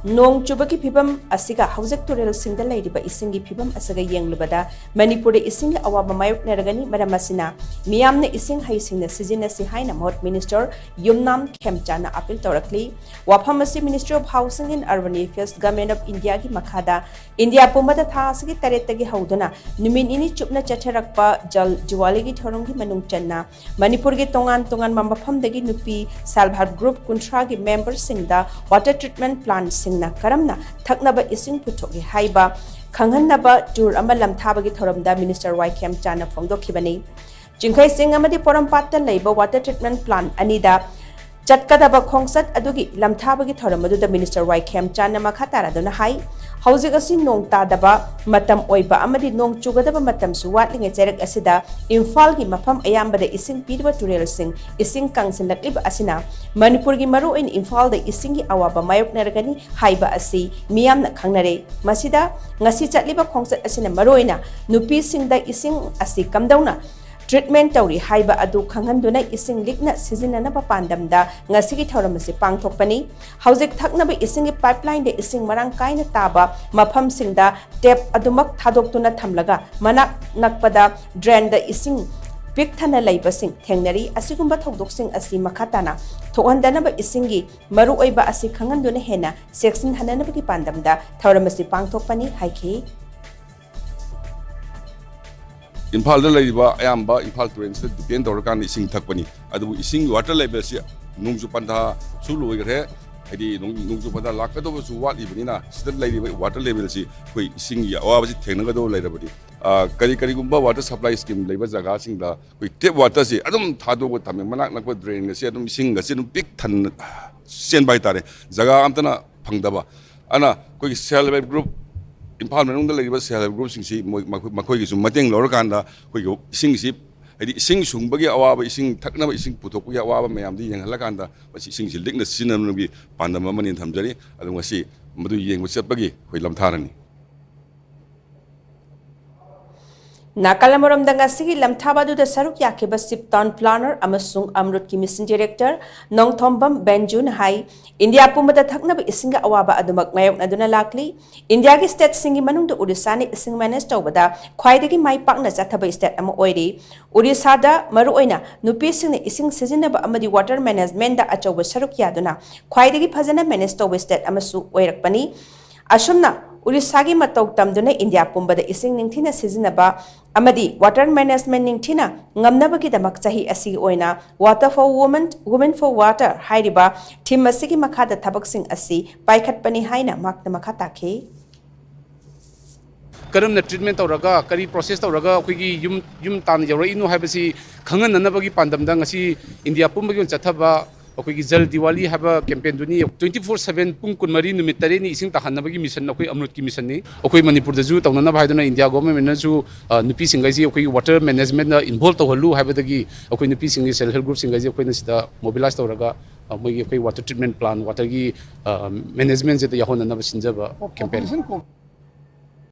NONG CHUBAGI PHIBAM ASIGA HOUJIK TUREL SINGDA LEIRIBA ISINGI PHIBAM ASIGA YENGLUBADA Manipuri ISINGI AWABA Mayoknagarani Maram Asina Meeyam ISING Hei Shingna Shijinashi HAINA MAHUD Minister YUMNAM KHEMCHAND appeal TOURAKLI WAFAM ASI Ministry of Housing and Urban Affairs Government of India gi makhada India pumbada tha asigi taretagi hauduna numin ini chupna chacharakpa jal juwali gi thorong gi manung channa Manipur gi tongan mambafam dagi nupi self-help group kuntra gi members singda water treatment plant singna karamna thaknaba ising puthogi haiba khanghanaba tour ama lamthaba gi thoramda Minister KHEMCHAND na phongdokhibani Jingkhai Singh amadi porampatta leiba water treatment plant anida Chatkadaba Khongsat adugi lamthabagi thoramadu Minister KHEMCHAND na makhatara dona hai HOUJIK asi nong tadaba matam oiba amadi nong chugadaba matam su watlinge cherak asida Imphal gi mafam ayambada ising pidba TUREL sing ising kangsinlaklib asina Manipur gi maru in Imphal da ising gi Awaba Mayoknagarani haiba asi Meeyam na khangnare masida ngasi chatliba khongsat asina maroina nupi sing da ising asi kamdauna treatment tauri haiba adu khanghanduna ising likna sizinanaba pandamda ngasigi thoramasi pangthokpani HOUJIK thaknaba ising pipeline de ising marang kaina taba mafam singda tap adumak thadoktuna thamlaga manak nakpada drain da ising pikthana leibasing thengnari asigumba thodoksing asi makhatana thohandanaba isingi maru oiba asi khanghanduna hena section hananabagi pandamda thoramasi pangthokpani haikhi Imphal da leiba ayamba Imphal Torrents da depend tawrakan ising thakpani adu ising water level si nungju pantha su loigre hadi nungju pantha lakadoba su wat ibnina sida leiba water level si koi ising ya awaba si thengnaga do leirabadi kari gumba water supply scheme leiba jaga sing da koi tap water si adum thado ko tame manak nakwa drain si adum ising ga si adum pik than sen bai tare jaga amtana phangdaba ana koi self help group Imphal manungda leiba self group sing si makhoi gi sum mateng lorkanda koi ising si hadi ising sungbagi awaba ising thaknaba ising puthokgi awaba mayam di yenghalakanda masi ising si likna sinambi pandama manin thamjari adu ngasi madu yengbu chatbagi koi lamtharani Nakalamoram dangasigi lamthabadu da saruk yakiba sip town planner amasung amrut ki mission director nongthombam benjun hai India pumbada thaknaba isinga awaba adumak mayoknaduna lakli India gi state singi manung da Odisha ni ising manage tawbada khwaidagi mai pakna chathaba state ama oiri Odisha da maru oina nupi singni ising sizinaba amadi water management da achoba saruk yaduna khwaidagi phajana manage tawba state amasu oirakpani asumna Urisagi matau tamduna India pumbada ising ningthina sizinaba amadi water management ningthina ngamnabagi damak chahi asi oina water for women for water hairiba thim asigi makhada thabak sing asi paikhatpani haina makna makhata khe karamna treatment tawraga kari process tawraga akhigi yum tan yawra inu haibasi khangan nanabagi pandamda ngasi India pumbagi chathaba akhigi jal diwali haba campaign duni 24/7 pung kunmari numit tare ni ising tahanabagi mission akhoi amrut ki mission ni akhoi manipur da ju tawnana bhaiduna India government na ju nupi singai ji akhoi water management na involve tawhalu habadagi akhoi nupi singai self help group singai ji akhoi na sida mobilize tawraga mogi akhoi water treatment plan water gi management je ta yahona na sinjaba campaign